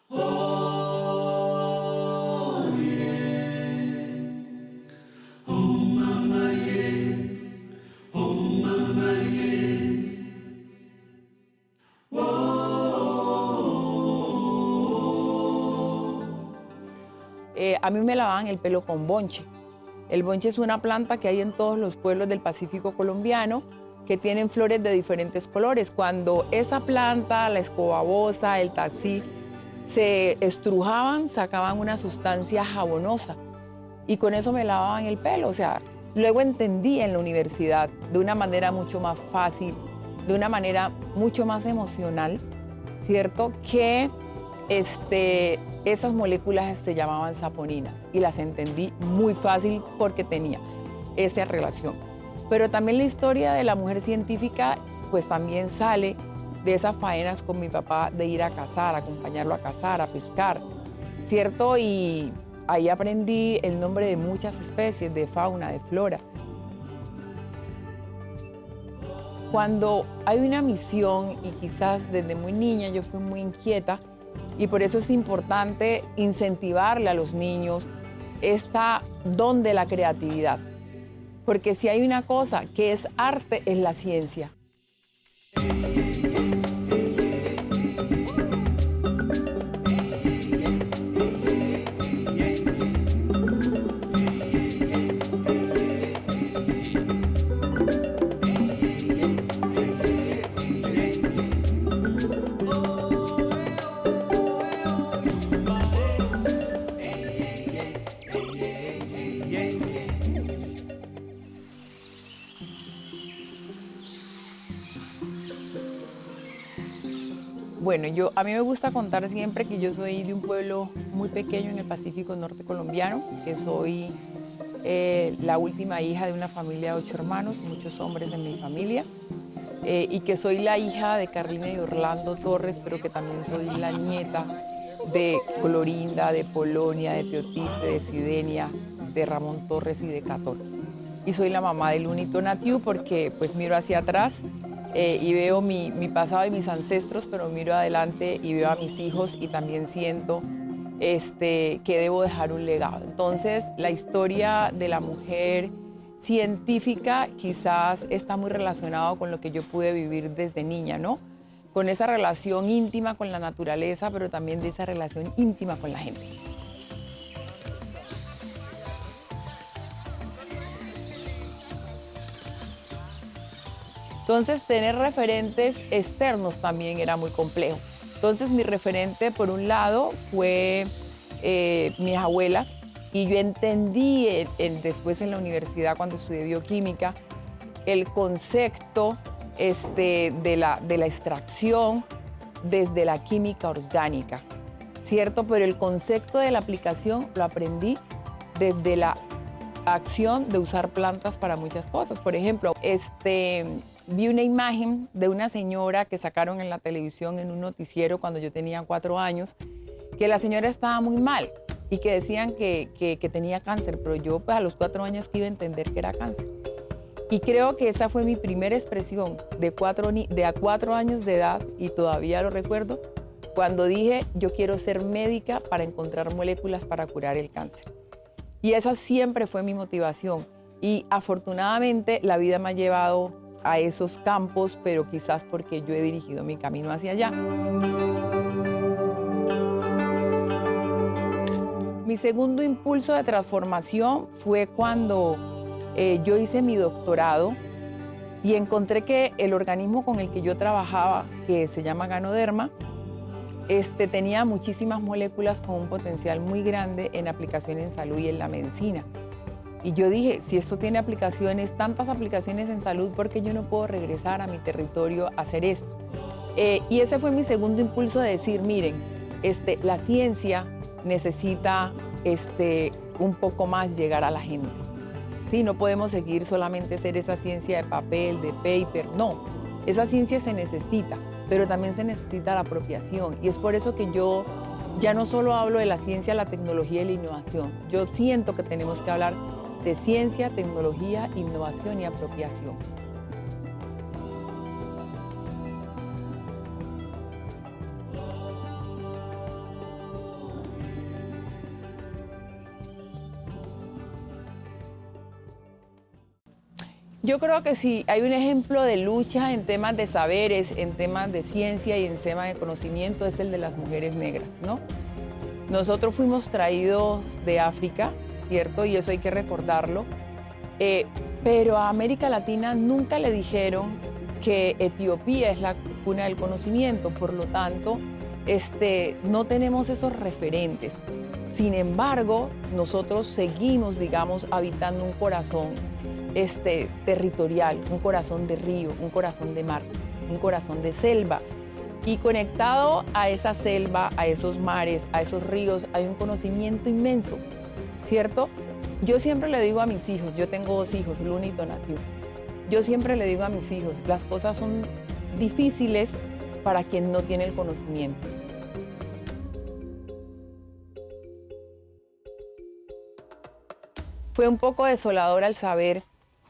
Oh, yeah. Oh, mama, yeah. Oh, mama, yeah. A mí me lavaban el pelo con bonche. El bonche es una planta que hay en todos los pueblos del Pacífico colombiano que tienen flores de diferentes colores. Cuando esa planta, la escobabosa, el taxí, se estrujaban, sacaban una sustancia jabonosa y con eso me lavaban el pelo. O sea, luego entendí en la universidad de una manera mucho más fácil, de una manera mucho más emocional, ¿cierto? Que esas moléculas se llamaban saponinas y las entendí muy fácil porque tenía esa relación. Pero también la historia de la mujer científica pues también sale de esas faenas con mi papá de ir a cazar, acompañarlo a cazar, a pescar, ¿cierto? Y ahí aprendí el nombre de muchas especies, de fauna, de flora. Cuando hay una misión, y quizás desde muy niña yo fui muy inquieta, y por eso es importante incentivarle a los niños esta don de la creatividad. Porque si hay una cosa que es arte, es la ciencia. Bueno, a mí me gusta contar siempre que yo soy de un pueblo muy pequeño en el Pacífico Norte colombiano, que soy la última hija de una familia de 8 hermanos, muchos hombres en mi familia, y que soy la hija de Carlina y Orlando Torres, pero que también soy la nieta de Clorinda, de Polonia, de Teotiste, de Sidenia, de Ramón Torres y de Cator. Y soy la mamá de Lunito Natiu porque pues miro hacia atrás y veo mi pasado y mis ancestros, pero miro adelante y veo a mis hijos y también siento que debo dejar un legado. Entonces, la historia de la mujer científica quizás está muy relacionado con lo que yo pude vivir desde niña, ¿no? Con esa relación íntima con la naturaleza, pero también de esa relación íntima con la gente. Entonces, tener referentes externos también era muy complejo. Entonces, mi referente, por un lado, fue mis abuelas, y yo entendí después en la universidad, cuando estudié bioquímica, el concepto de la extracción desde la química orgánica, ¿cierto? Pero el concepto de la aplicación lo aprendí desde la acción de usar plantas para muchas cosas. Por ejemplo, vi una imagen de una señora que sacaron en la televisión en un noticiero cuando yo tenía 4 años, que la señora estaba muy mal y que decían que tenía cáncer, pero yo pues, a los 4 años que iba a entender que era cáncer. Y creo que esa fue mi primera expresión de 4 años de edad, y todavía lo recuerdo, cuando dije, yo quiero ser médica para encontrar moléculas para curar el cáncer. Y esa siempre fue mi motivación. Y afortunadamente la vida me ha llevado a esos campos, pero quizás porque yo he dirigido mi camino hacia allá. Mi segundo impulso de transformación fue cuando yo hice mi doctorado y encontré que el organismo con el que yo trabajaba, que se llama Ganoderma, tenía muchísimas moléculas con un potencial muy grande en aplicaciones en salud y en la medicina. Y yo dije, si esto tiene aplicaciones, tantas aplicaciones en salud, ¿por qué yo no puedo regresar a mi territorio a hacer esto? Y ese fue mi segundo impulso de decir, miren, la ciencia necesita un poco más llegar a la gente. Sí, no podemos seguir solamente ser esa ciencia de papel, de paper, no. Esa ciencia se necesita, pero también se necesita la apropiación. Y es por eso que yo ya no solo hablo de la ciencia, la tecnología y la innovación. Yo siento que tenemos que hablar de ciencia, tecnología, innovación y apropiación. Yo creo que sí, hay un ejemplo de lucha en temas de saberes, en temas de ciencia y en temas de conocimiento, es el de las mujeres negras, ¿no? Nosotros fuimos traídos de África, ¿cierto? Y eso hay que recordarlo. Eh, pero a América Latina nunca le dijeron que Etiopía es la cuna del conocimiento, por lo tanto, no tenemos esos referentes. Sin embargo, nosotros seguimos, digamos, habitando un corazón territorial, un corazón de río, un corazón de mar, un corazón de selva. Y conectado a esa selva, a esos mares, a esos ríos, hay un conocimiento inmenso, ¿cierto? Yo siempre le digo a mis hijos, yo tengo 2 hijos, Luna y Tonatiuh, yo siempre le digo a mis hijos, las cosas son difíciles para quien no tiene el conocimiento. Fue un poco desolador al saber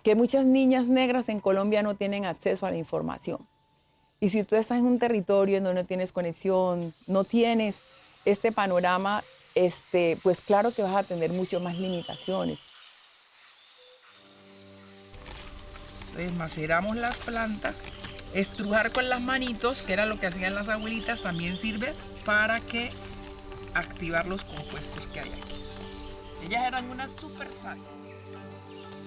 que muchas niñas negras en Colombia no tienen acceso a la información. Y si tú estás en un territorio en donde no tienes conexión, no tienes este panorama, pues claro que vas a tener mucho más limitaciones. Entonces maceramos las plantas, estrujar con las manitos, que era lo que hacían las abuelitas, también sirve para que activar los compuestos que hay aquí. Ellas eran unas súper sabias.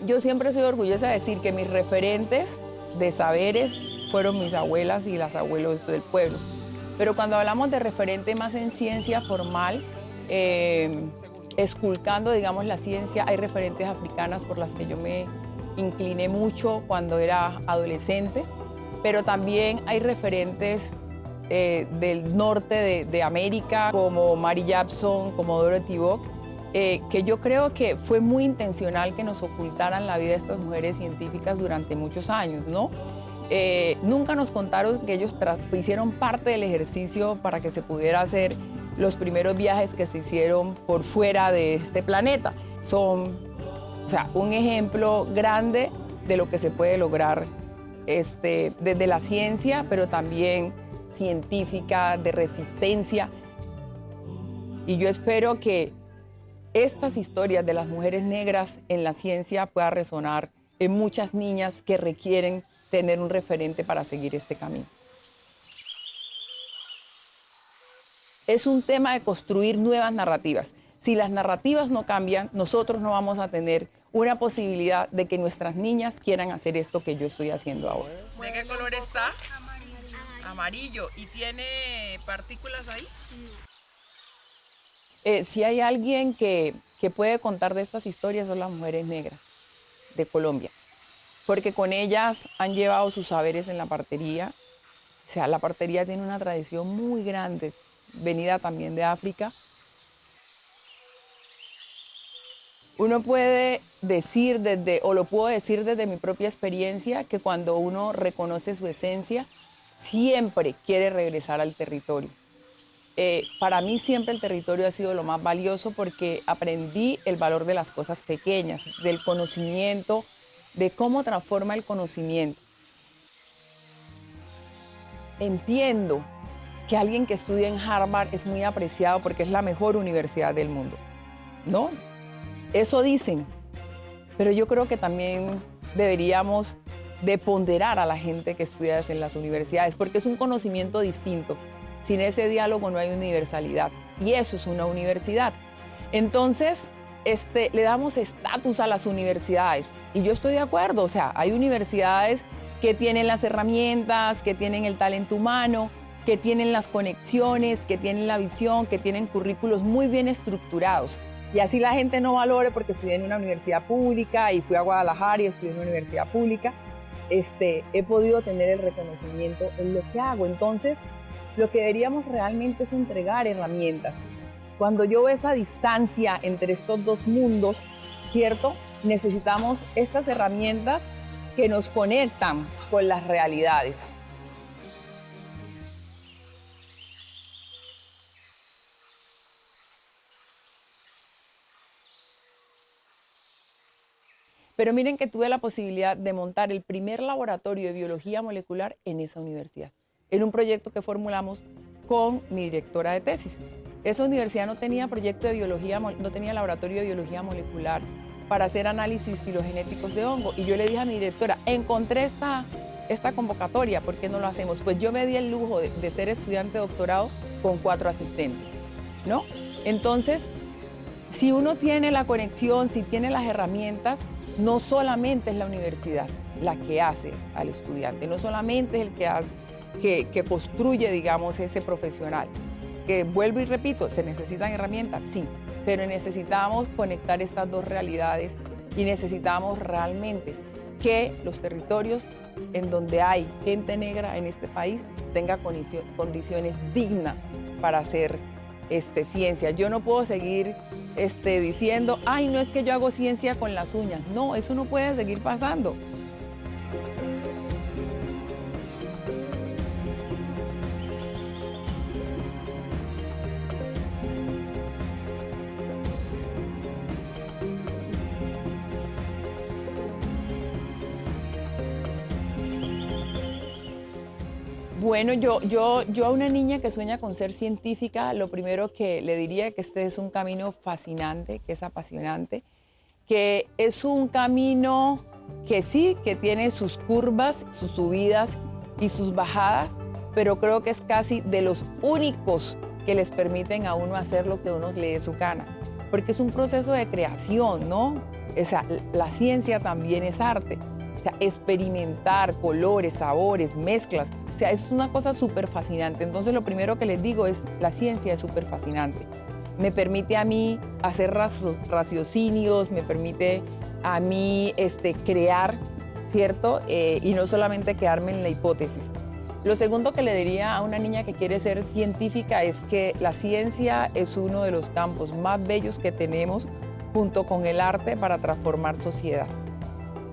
Yo siempre soy orgullosa de decir que mis referentes de saberes fueron mis abuelas y los abuelos del pueblo. Pero cuando hablamos de referente más en ciencia formal, esculcando, digamos, la ciencia, hay referentes africanas por las que yo me incliné mucho cuando era adolescente, pero también hay referentes del norte de América, como Mary Jepson, como Dorothy Bock, que yo creo que fue muy intencional que nos ocultaran la vida de estas mujeres científicas durante muchos años, ¿no? Nunca nos contaron que ellos hicieron parte del ejercicio para que se pudiera hacer los primeros viajes que se hicieron por fuera de este planeta. Son, o sea, un ejemplo grande de lo que se puede lograr desde la ciencia, pero también científica, de resistencia. Y yo espero que estas historias de las mujeres negras en la ciencia puedan resonar en muchas niñas que requieren tener un referente para seguir este camino. Es un tema de construir nuevas narrativas. Si las narrativas no cambian, nosotros no vamos a tener una posibilidad de que nuestras niñas quieran hacer esto que yo estoy haciendo ahora. ¿De qué color está? Amarillo. ¿Y tiene partículas ahí? Si hay alguien que puede contar de estas historias, son las mujeres negras de Colombia, porque con ellas han llevado sus saberes en la partería. O sea, la partería tiene una tradición muy grande, venida también de África. Uno puede decir o lo puedo decir desde mi propia experiencia, que cuando uno reconoce su esencia, siempre quiere regresar al territorio. Para mí siempre el territorio ha sido lo más valioso porque aprendí el valor de las cosas pequeñas, del conocimiento, de cómo transforma el conocimiento. Entiendo que alguien que estudia en Harvard es muy apreciado porque es la mejor universidad del mundo, ¿no? Eso dicen, pero yo creo que también deberíamos de ponderar a la gente que estudia en las universidades porque es un conocimiento distinto. Sin ese diálogo no hay universalidad y eso es una universidad. Entonces, le damos estatus a las universidades y yo estoy de acuerdo, o sea, hay universidades que tienen las herramientas, que tienen el talento humano, que tienen las conexiones, que tienen la visión, que tienen currículos muy bien estructurados. Y así la gente no valore porque estudié en una universidad pública y fui a Guadalajara y estudié en una universidad pública, he podido tener el reconocimiento en lo que hago. Entonces, lo que deberíamos realmente es entregar herramientas. Cuando yo veo esa distancia entre estos dos mundos, ¿cierto? Necesitamos estas herramientas que nos conectan con las realidades. Pero miren que tuve la posibilidad de montar el primer laboratorio de biología molecular en esa universidad, en un proyecto que formulamos con mi directora de tesis. Esa universidad no tenía proyecto de biología, no tenía laboratorio de biología molecular para hacer análisis filogenéticos de hongo. Y yo le dije a mi directora, encontré esta convocatoria, ¿por qué no lo hacemos? Pues yo me di el lujo de ser estudiante de doctorado con 4 asistentes, ¿no? Entonces, si uno tiene la conexión, si tiene las herramientas, no solamente es la universidad la que hace al estudiante, no solamente es el que hace, que construye, digamos, ese profesional. Que vuelvo y repito, ¿se necesitan herramientas? Sí, pero necesitamos conectar estas dos realidades y necesitamos realmente que los territorios en donde hay gente negra en este país tenga condiciones dignas para hacer ciencia. Yo no puedo seguir diciendo, ay, no es que yo hago ciencia con las uñas. No, eso no puede seguir pasando. Bueno, yo a una niña que sueña con ser científica, lo primero que le diría es que este es un camino fascinante, que es apasionante, que es un camino que sí, que tiene sus curvas, sus subidas y sus bajadas, pero creo que es casi de los únicos que les permiten a uno hacer lo que uno le dé su gana, porque es un proceso de creación, ¿no? O sea, la ciencia también es arte, o sea, experimentar colores, sabores, mezclas. O sea, es una cosa súper fascinante. Entonces, lo primero que les digo es, la ciencia es súper fascinante. Me permite a mí hacer raciocinios, me permite a mí crear, ¿cierto? Y no solamente quedarme en la hipótesis. Lo segundo que le diría a una niña que quiere ser científica es que la ciencia es uno de los campos más bellos que tenemos junto con el arte para transformar sociedad.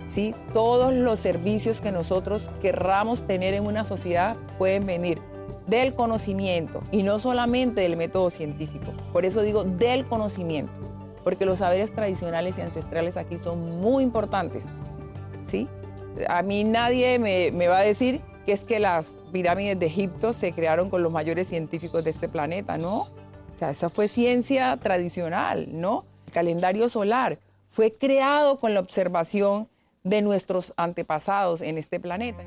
¿Sí? Todos los servicios que nosotros querramos tener en una sociedad pueden venir del conocimiento y no solamente del método científico. Por eso digo del conocimiento, porque los saberes tradicionales y ancestrales aquí son muy importantes. ¿Sí? A mí nadie me va a decir que es que las pirámides de Egipto se crearon con los mayores científicos de este planeta, ¿no? O sea, esa fue ciencia tradicional, ¿no? El calendario solar fue creado con la observación de nuestros antepasados en este planeta.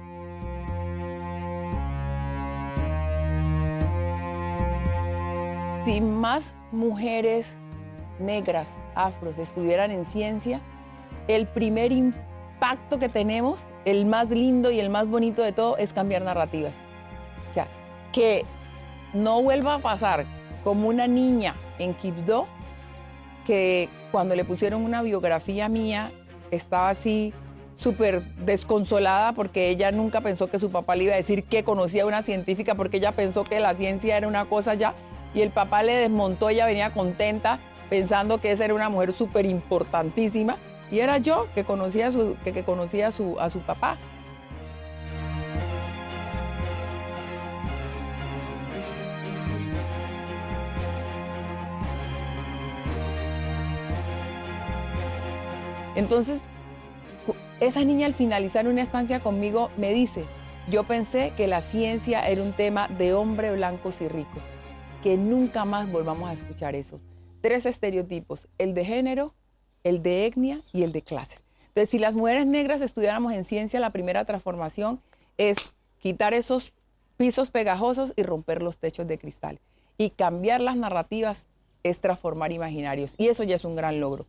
Si más mujeres negras, afros, estuvieran en ciencia, el primer impacto que tenemos, el más lindo y el más bonito de todo, es cambiar narrativas. O sea, que no vuelva a pasar como una niña en Quibdó, que cuando le pusieron una biografía mía, estaba así súper desconsolada porque ella nunca pensó que su papá le iba a decir que conocía a una científica, porque ella pensó que la ciencia era una cosa ya, y el papá le desmontó, ella venía contenta pensando que esa era una mujer súper importantísima, y era yo que conocía a su papá. Entonces, esa niña al finalizar una estancia conmigo me dice, yo pensé que la ciencia era un tema de hombres blancos y ricos, que nunca más volvamos a escuchar eso. 3 estereotipos, el de género, el de etnia y el de clase. Entonces, si las mujeres negras estudiáramos en ciencia, la primera transformación es quitar esos pisos pegajosos y romper los techos de cristal. Y cambiar las narrativas es transformar imaginarios. Y eso ya es un gran logro.